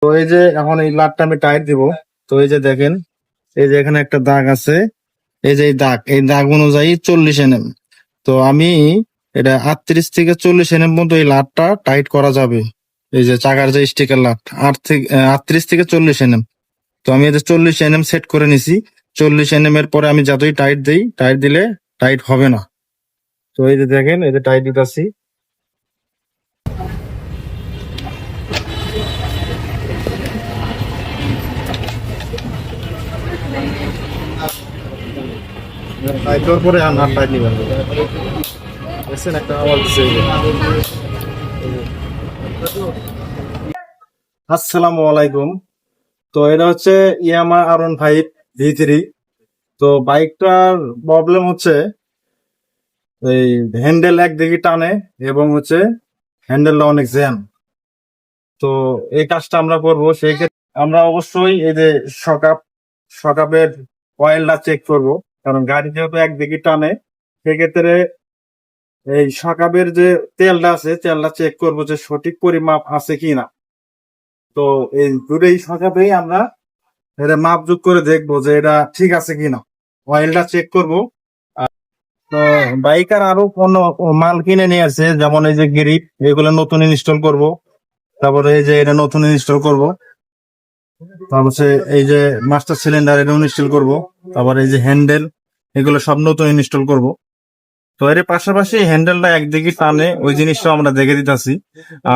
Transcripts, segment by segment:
তো এই যে এখন এই লাটটা আমি টাইট দিব। তো এই যে দেখেন, এই যে এখানে একটা দাগ আছে, এই যে এই দাগ অনুযায়ী 40 mm। তো আমি এটা 38 থেকে 40 mm মতো এই লাটটা টাইট করা যাবে। এই যে চাকার যে স্টিকার লাট 38 থেকে 40 mm। তো আমি এই যে 40 mm সেট করে নিছি। 40 mm এর পরে আমি যতই টাইট দিই, টাইট দিলে টাইট হবে না। তো এই যে দেখেন, এই যে টাইট দিতেছি। টাইট দেওয়ার পরে আর টাইট নিবেন, দেখছেন একটা আওয়াজ দিচ্ছে এই যে। আসসালামু আলাইকুম। তো এটা হচ্ছে ইয়ামা R15 V3। তো বাইকটার প্রবলেম হচ্ছে এই হ্যান্ডেল একদিকে টানে এবং হচ্ছে হ্যান্ডেলটা অনেক জ্যাম। তো এই কাজটা আমরা করবো, সেই ক্ষেত্রে আমরা অবশ্যই এই যে সকাপের অয়েলটা চেক করব। কারণ গাড়ি যেহেতু একদিকে টানে, সেক্ষেত্রে এই সকাপের যে তেলটা আছে, তেলটা চেক করবো যে সঠিক পরিমাপ আছে কিনা। তো এই দুটোই সকাপেই আমরা এটা মাপযোগ করে দেখবো যে এটা ঠিক আছে কিনা, অয়েলটা চেক করব। তো বাইকার আরো কোনো মাল কিনে নিয়ে আসে, যেমন এই যে গ্রিপ, এগুলো নতুন ইনস্টল করব। তারপরে এই যে এটা নতুন ইনস্টল করব। তারপর হচ্ছে এই যে মাস্টার সিলিন্ডার, এটা ইনস্টল করব। তারপর এই যে হ্যান্ডেল, এগুলো সব নতুন ইনস্টল করব। তো এর পাশাপাশি হ্যান্ডেলটা একদিকে টানে, ওই জিনিসটা আমরা দেখে দিতেছি।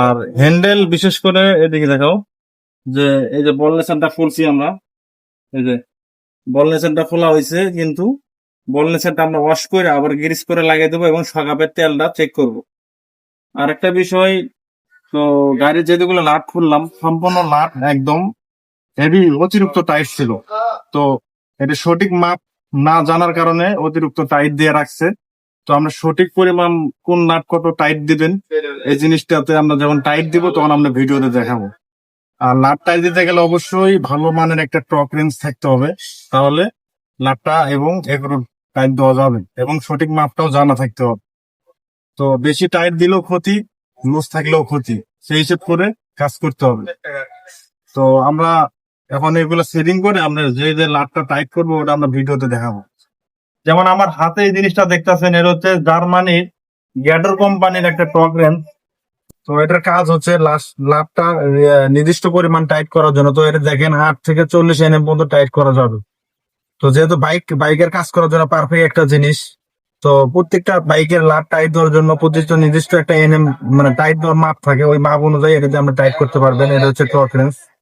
আর হ্যান্ডেল বিশেষ করে এদিকে দেখাও, যে এই যে বল নেশনটা খুলছি আমরা, এই যে বল নেশনটা খোলা হয়েছে, কিন্তু বল নেশনটা আমরা ওয়াশ করে আবার গ্রিস করে লাগিয়ে দেবো এবং সকাপের তেলটা চেক করব। আর একটা বিষয়, তো গাড়ির যেগুলো লাট খুললাম, সম্পূর্ণ লাট একদম হেভি অতিরিক্ত টাইট ছিল। তো এটা সঠিক মাপ না জানার কারণে অতিরিক্ত টাইট দিয়ে রাখছে। তো আমরা সঠিক পরিমাণ কোন নাট কত টাইট দিবেন, এই জিনিসটাতে আমরা যখন টাইট দিব তখন আমরা ভিডিওতে দেখাবো। আর নাট টাইট দিতে গেলে অবশ্যই ভালো মানের একটা টর্ক রেঞ্জ থাকতে হবে, তাহলে নাটটা এবং এগুলো টাইট দেওয়া যাবে এবং সঠিক মাপটাও জানা থাকতে হবে। তো বেশি টাইট দিলেও ক্ষতি, লুজ থাকলেও ক্ষতি, সেই হিসেব করে কাজ করতে হবে। তো আমরা এখন এগুলো সেটিং করে আমরা যে যে লাটটা টাইট করবো ওটা আমরা ভিডিওতে দেখাবো। যেমন আমার হাতে এই জিনিসটা দেখতেছেন, এর হচ্ছে জার্মানির গ্যাডার কোম্পানির একটা টর্ক রেঞ্জ। তো এটার কাজ হচ্ছে লাটটা নির্দিষ্ট পরিমাণ টাইট করার জন্য। তো এটা দেখেন 8 থেকে 40 mm পর্যন্ত টাইট করা যাবে। তো যেহেতু বাইকের কাজ করার জন্য পারফেক্ট একটা জিনিস। তো প্রত্যেকটা বাইকের লাট টাইট দেওয়ার জন্য প্রতিটা নির্দিষ্ট একটা এনএম, মানে টাইট দেওয়ার মাপ থাকে, ওই মাপ অনুযায়ী এটা দিয়ে আমরা টাইট করতে পারবেন। এটা হচ্ছে টর্ক রেঞ্জ।